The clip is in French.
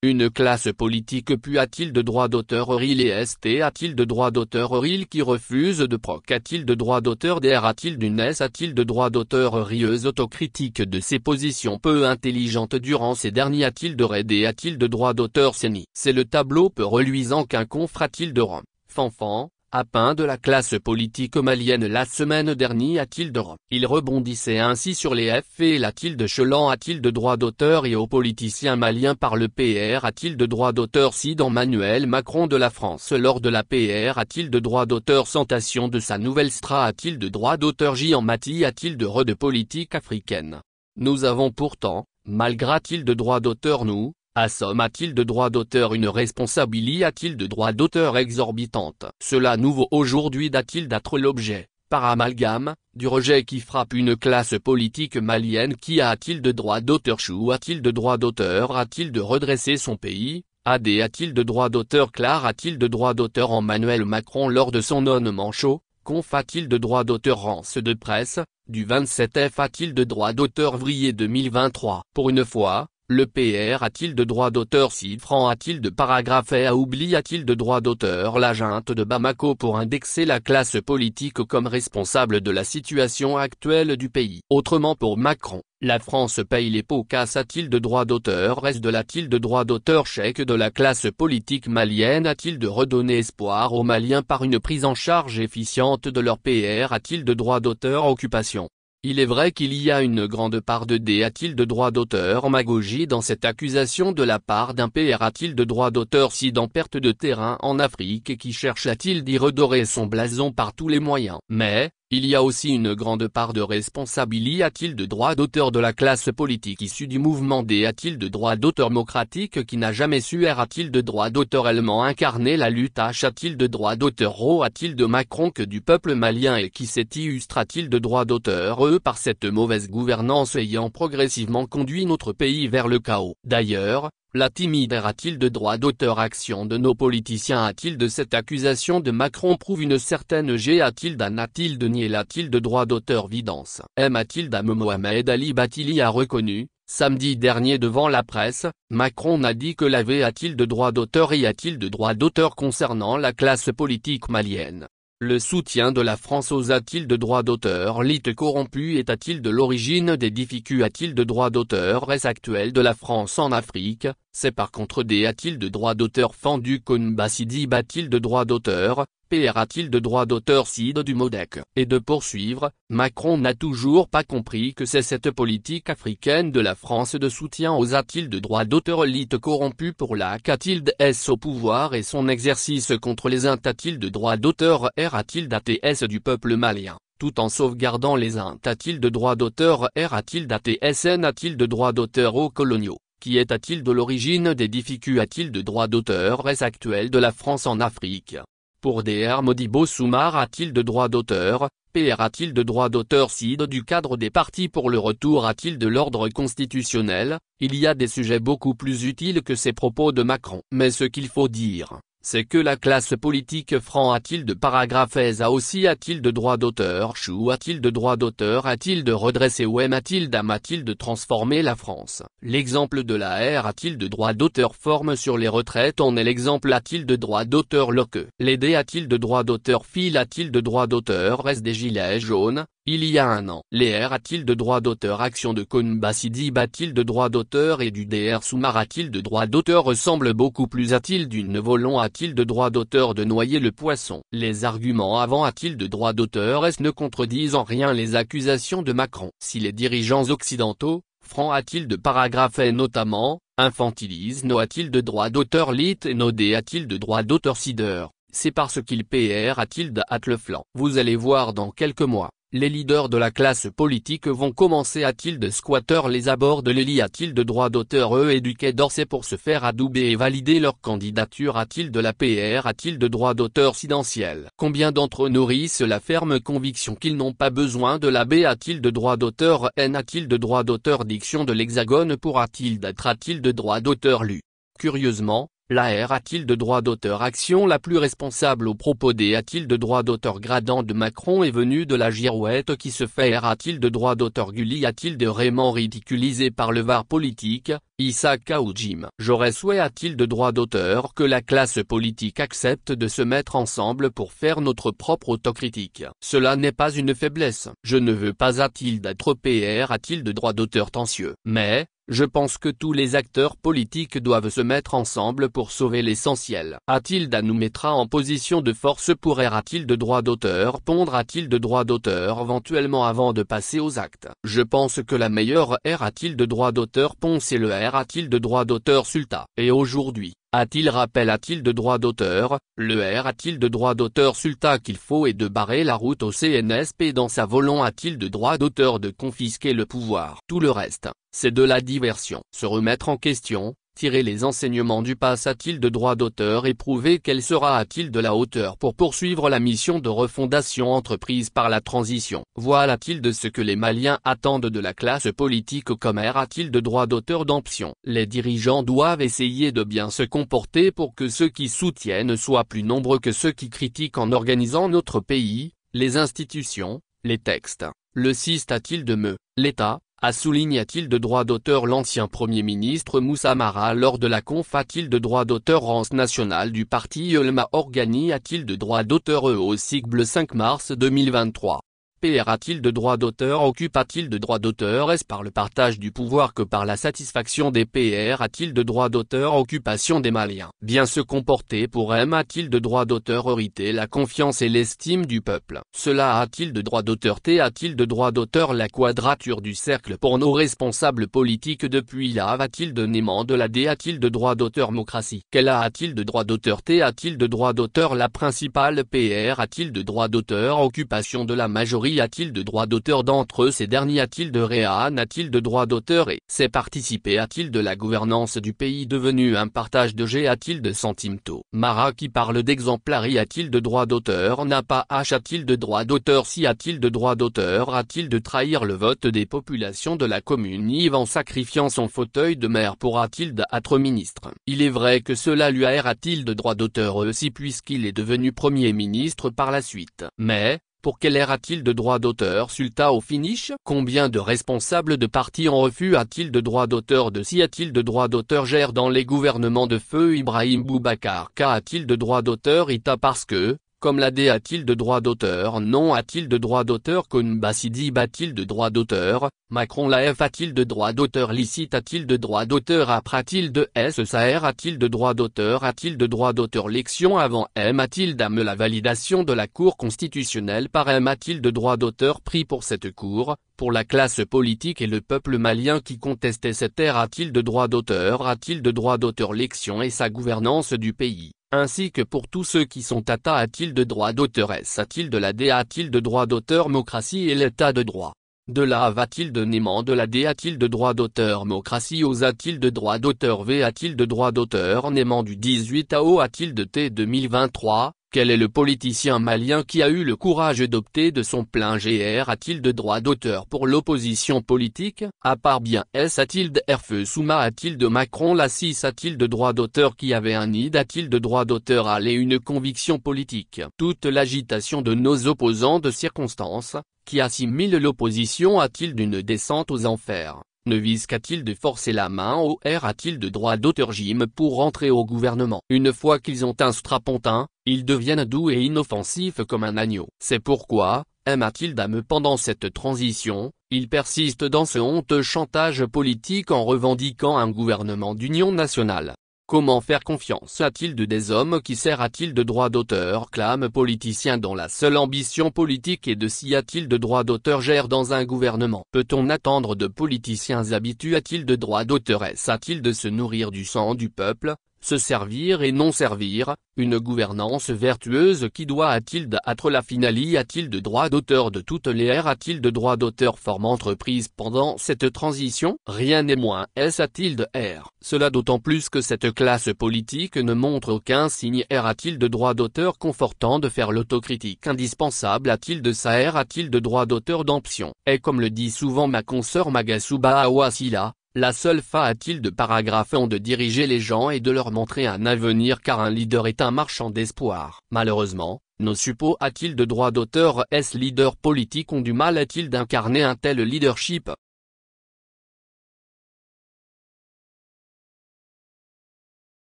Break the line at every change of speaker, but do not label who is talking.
Une classe politique puis a-t-il de droit d'auteur RIL et ST a-t-il de droit d'auteur RIL qui refuse de proc a-t-il de droit d'auteur DR a-t-il d'une S a-t-il de droit d'auteur rieuse autocritique de ses positions peu intelligentes durant ces derniers a-t-il de RAID et a-t-il de droit d'auteur CENI. C'est le tableau peu reluisant qu'un confrère-t-il de Rome, Fanfan, a peint de la classe politique malienne la semaine dernière a-t-il de Rome. Il rebondissait ainsi sur les faits et l'a-t-il de Chelan a-t-il de droit d'auteur et aux politiciens maliens par le PR a-t-il de droit d'auteur si d'Emmanuel Macron de la France lors de la PR a-t-il de droit d'auteur Santation de sa nouvelle Stra a-t-il de droit d'auteur J en Mati a-t-il de re de politique africaine. Nous avons pourtant, malgré a-t-il de droit d'auteur nous, Assom a-t-il de droit d'auteur une responsabilité a-t-il de droit d'auteur exorbitante. Cela nouveau aujourd'hui d'a-t-il d'être l'objet, par amalgame, du rejet qui frappe une classe politique malienne qui a-t-il de droit d'auteur Chou a-t-il de droit d'auteur a-t-il de redresser son pays, AD a-t-il de droit d'auteur Clar a-t-il de droit d'auteur Emmanuel Macron lors de son non Manchot, Conf a-t-il de droit d'auteur Rance de presse, du 27 F a-t-il de droit d'auteur Vrier 2023. Pour une fois, le PR a-t-il de droit d'auteur si Franc a-t-il de paragraphe et a oublié a-t-il de droit d'auteur la junte de Bamako pour indexer la classe politique comme responsable de la situation actuelle du pays. Autrement pour Macron, la France paye les pots casse a-t-il de droit d'auteur reste de l'a-t-il de droit d'auteur chèque de la classe politique malienne a-t-il de redonner espoir aux Maliens par une prise en charge efficiente de leur PR a-t-il de droit d'auteur occupation. Il est vrai qu'il y a une grande part de D a-t-il de droit d'auteur magogie dans cette accusation de la part d'un PR a-t-il de droit d'auteur si dans perte de terrain en Afrique et qui cherche a-t-il d'y redorer son blason par tous les moyens. Mais, il y a aussi une grande part de responsabilité a-t-il de droit d'auteur de la classe politique issue du mouvement D a-t-il de droit d'auteur démocratique qui n'a jamais su a-t-il de droit d'auteur allemand incarner la lutte a-t-il de droit d'auteur Ro a-t-il de Macron que du peuple malien et qui s'est illustre a-t-il de droit d'auteur par cette mauvaise gouvernance ayant progressivement conduit notre pays vers le chaos. D'ailleurs, la timide a-t-il de droit d'auteur action de nos politiciens a-t-il de cette accusation de Macron prouve une certaine G a-t-il d'un a-t-il de nier a-t-il de droit d'auteur vidance. M a-t-il d'Am Mohamed Ali Batili a reconnu, samedi dernier devant la presse, Macron n'a dit que l'avait a-t-il de droit d'auteur et a-t-il de droit d'auteur concernant la classe politique malienne. Le soutien de la France aux a-t-il de droit d'auteur lite corrompu est a-t-il de l'origine des difficultés a-t-il de droit d'auteur est actuel de la France en Afrique, c'est par contre des a-t-il de droit d'auteur fendu Konbasidi a-t-il de droit d'auteur, PR a-t-il de droit d'auteur Cid du Modec. Et de poursuivre, Macron n'a toujours pas compris que c'est cette politique africaine de la France de soutien aux a-t-il de droit d'auteur lite corrompu pour la a-t-il de S au pouvoir et son exercice contre les a-t-il de droit d'auteur R a-t-il d'ATS du peuple malien, tout en sauvegardant les a-t-il de droit d'auteur R a-t-il d'ATSN a-t-il de droit d'auteur aux coloniaux, qui est a-t-il de l'origine des difficultés a-t-il de droit d'auteur est actuel de la France en Afrique. Pour DR Modibo Soumar a-t-il de droit d'auteur, PR a-t-il de droit d'auteur Cid du cadre des partis pour le retour a-t-il de l'ordre constitutionnel, il y a des sujets beaucoup plus utiles que ces propos de Macron. Mais ce qu'il faut dire, c'est que la classe politique franc a-t-il de paragraphe a aussi a-t-il de droit d'auteur Chou a-t-il de droit d'auteur a-t-il de redresser ou a-t-il d'Am a-t-il de transformer la France. L'exemple de la R a-t-il de droit d'auteur forme sur les retraites en est l'exemple a-t-il de droit d'auteur Locke. Les D a-t-il de droit d'auteur Phil a-t-il de droit d'auteur reste des gilets jaunes, il y a un an. Les R a-t-il de droit d'auteur action de Konbasidi a-t-il de droit d'auteur et du DR Soumar a-t-il de droit d'auteur ressemble beaucoup plus a-t-il d'une volon a-t-il de droit d'auteur de noyer le poisson. Les arguments avant a-t-il de droit d'auteur ne contredisent en rien les accusations de Macron. Si les dirigeants occidentaux, franc a-t-il de paragraphe et notamment, infantilisent no a-t-il de droit d'auteur lit et no D a-t-il de droit d'auteur cider, c'est parce qu'il PR a-t-il de hâte le flanc. Vous allez voir dans quelques mois. Les leaders de la classe politique vont commencer a-t-il de squatter les abords de l'Eli a-t-il de droit d'auteur et du Quai d'Orsay pour se faire adouber et valider leur candidature a-t-il de la PR a-t-il de droit d'auteur sidentiel. Combien d'entre eux nourrissent la ferme conviction qu'ils n'ont pas besoin de la B a-t-il de droit d'auteur N a-t-il de droit d'auteur diction de l'Hexagone pour a-t-il d'être a-t-il de droit d'auteur lu. Curieusement, La R a-t-il de droit d'auteur? Action la plus responsable au propos des a-t-il de droit d'auteur gradant de Macron est venue de la girouette qui se fait. A-t-il de droit d'auteur? Gulli a-t-il de vraiment ridiculisé par le var politique, Issa Kaoujim? J'aurais souhait a-t-il de droit d'auteur que la classe politique accepte de se mettre ensemble pour faire notre propre autocritique. Cela n'est pas une faiblesse. Je ne veux pas a-t-il d'être PR a-t-il de droit d'auteur tensieux. Mais, je pense que tous les acteurs politiques doivent se mettre ensemble pour sauver l'essentiel. A-t-il nous mettra en position de force pour R a-t-il de droit d'auteur? Pondre a-t-il de droit d'auteur éventuellement avant de passer aux actes? Je pense que la meilleure R a-t-il de droit d'auteur Ponce et le R a-t-il de droit d'auteur Sulta? Et aujourd'hui, a-t-il rappel a-t-il de droit d'auteur? Le R a-t-il de droit d'auteur Sulta qu'il faut et de barrer la route au CNSP dans sa volonté? A-t-il de droit d'auteur de confisquer le pouvoir? Tout le reste, c'est de la diversion. Se remettre en question, tirer les enseignements du passé. A-t-il de droit d'auteur et prouver quelle sera a-t-il de la hauteur pour poursuivre la mission de refondation entreprise par la transition? Voilà-t-il de ce que les Maliens attendent de la classe politique comme R a-t-il de droit d'auteur d'emption? Les dirigeants doivent essayer de bien se comporter pour que ceux qui soutiennent soient plus nombreux que ceux qui critiquent en organisant notre pays, les institutions, les textes. Le 6 a-t-il de l'État souligne-t-il de droit d'auteur? L'ancien Premier ministre Moussa Mara lors de la conf a-t-il de droit d'auteur? Rance nationale du parti Yolma Organi a-t-il de droit d'auteur? Au sigle 5 mars 2023. PR a-t-il de droit d'auteur? Occupe a-t-il de droit d'auteur? Est-ce par le partage du pouvoir que par la satisfaction des PR a-t-il de droit d'auteur? Occupation des Maliens. Bien se comporter pour M a-t-il de droit d'auteur? Hériter la confiance et l'estime du peuple. Cela a-t-il de droit d'auteur? T a-t-il de droit d'auteur? La quadrature du cercle pour nos responsables politiques depuis la a-t-il de Néman de la D a-t-il de droit d'auteur? Démocratie. Quel a-t-il de droit d'auteur? T a-t-il de droit d'auteur? La principale PR a-t-il de droit d'auteur? Occupation de la majorité a-t-il de droit d'auteur? D'entre eux ces derniers a-t-il de réan? A-t-il de droit d'auteur? Et c'est participer a-t-il de la gouvernance du pays devenu un partage de G? A-t-il de sentimento? Mara qui parle d'exemplari a-t-il de droit d'auteur? N'a pas H a-t-il de droit d'auteur? Si a-t-il de droit d'auteur? A-t-il de trahir le vote des populations de la commune Yves en sacrifiant son fauteuil de maire pour a-t-il d'être ministre? Il est vrai que cela lui a-t-il de droit d'auteur aussi puisqu'il est devenu Premier ministre par la suite. Mais, pour quelle ère a-t-il de droit d'auteur? Sulta au finish? Combien de responsables de partis en refus a-t-il de droit d'auteur? De si a-t-il de droit d'auteur? Gère dans les gouvernements de feu Ibrahim Boubacar. A-t-il de droit d'auteur? Ita parce que, comme la D a-t-il de droit d'auteur? Non a-t-il de droit d'auteur? Konbasidi a-t-il de droit d'auteur? Macron la F a-t-il de droit d'auteur? Licite a-t-il de droit d'auteur? A-t-il de S SAR a-t-il de droit d'auteur? A-t-il de droit d'auteur? L'élection avant M a-t-il d'âme la validation de la Cour constitutionnelle par M a-t-il de droit d'auteur? Pris pour cette Cour, pour la classe politique et le peuple malien qui contestait cette ère a-t-il de droit d'auteur? A-t-il de droit d'auteur? L'élection et sa gouvernance du pays, ainsi que pour tous ceux qui sont ATA a-t-il de droit d'auteur? S a-t-il de la D a-t-il de droit d'auteur? Démocratie et l'état de droit. De la a-t-il de Néman de la D a-t-il de droit d'auteur? Démocratie aux a-t-il de droit d'auteur? V a-t-il de droit d'auteur? Néman du 18 AO a-t-il de T 2023? Quel est le politicien malien qui a eu le courage d'opter de son plein GR? A-t-il de droit d'auteur pour l'opposition politique? À part bien S a-t-il de RFE Souma? A-t-il de Macron? La 6 a-t-il de droit d'auteur qui avait un nid? A-t-il de droit d'auteur à une conviction politique? Toute l'agitation de nos opposants de circonstance, qui assimilent l'opposition a-t-il d'une descente aux enfers? Ne vise qu'a-t-il de forcer la main au R? A-t-il de droit d'auteur Jim pour rentrer au gouvernement? Une fois qu'ils ont un strapontin, ils deviennent doux et inoffensifs comme un agneau. C'est pourquoi, M a-t-il d'âme pendant cette transition, il persiste dans ce honteux chantage politique en revendiquant un gouvernement d'union nationale. Comment faire confiance a-t-il de des hommes qui sert? A-t-il de droit d'auteur? Clame politicien dont la seule ambition politique est de si a-t-il de droit d'auteur? Gère dans un gouvernement. Peut-on attendre de politiciens habitués? A-t-il de droit d'auteur? A-t-il de se nourrir du sang du peuple, se servir et non servir, une gouvernance vertueuse qui doit a-t-il d'être la finale? A-t-il de droit d'auteur de toutes les R? A-t-il de droit d'auteur forme entreprise pendant cette transition? Rien n'est moins S a-t-il de R? Cela d'autant plus que cette classe politique ne montre aucun signe R. A-t-il de droit d'auteur confortant de faire l'autocritique indispensable? A-t-il de sa R? A-t-il de droit d'auteur d'emption? Et comme le dit souvent ma consoeur Magasuba Awasila, La seule fin a-t-il de paragraphe ont de diriger les gens et de leur montrer un avenir car un leader est un marchand d'espoir. Malheureusement, nos suppôts a-t-il de droit d'auteur? Est-ce leaders politiques ont du mal a-t-il d'incarner un tel leadership?